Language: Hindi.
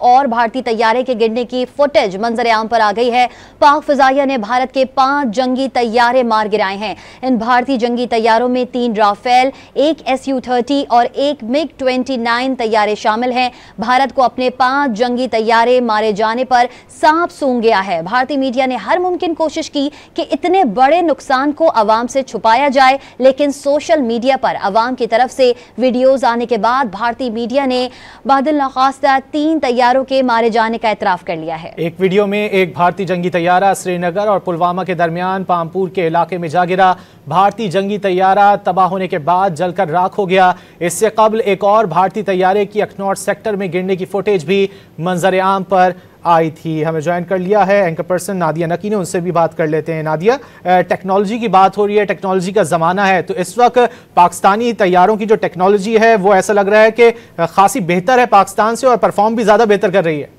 और भारतीय तैयारे के गिरने की फुटेज मंजर-ए-आम पर आ गई है। पाक फिजाइया ने भारत के 5 जंगी तैयारे मार गिराए हैं। इन भारतीय जंगी तैयारों में 3 राफेल, 1 SU-30 और 1 MiG-29 तैयारे शामिल हैं। भारत को अपने 5 जंगी तैयारे मारे जाने पर सांप सूंघ गया है। भारतीय मीडिया ने हर मुमकिन कोशिश की कि इतने बड़े नुकसान को अवाम से छुपाया जाए, लेकिन सोशल मीडिया पर अवाम की तरफ से वीडियोज आने के बाद भारतीय मीडिया ने बादल नखास्ता 3 तैयारों के मारे जाने का इतराफ कर लिया है। एक वीडियो में एक भारतीय जंगी तैयारा श्रीनगर और पुलवामा के दरमियान पामपुर के इलाके में जा गिरा। भारतीय जंगी तैयारा तबाह होने के बाद जलकर राख हो गया। इससे कबल एक और भारतीय तैयारे की अखनौर सेक्टर में गिरने की फुटेज भी मंजर-ए-आम पर आई थी। हमें ज्वाइन कर लिया है एंकर पर्सन नादिया नकी ने, उनसे भी बात कर लेते हैं। नादिया, टेक्नोलॉजी की बात हो रही है, टेक्नोलॉजी का ज़माना है, तो इस वक्त पाकिस्तानी तैयारों की जो टेक्नोलॉजी है वो ऐसा लग रहा है कि खासी बेहतर है पाकिस्तान से और परफॉर्म भी ज़्यादा बेहतर कर रही है।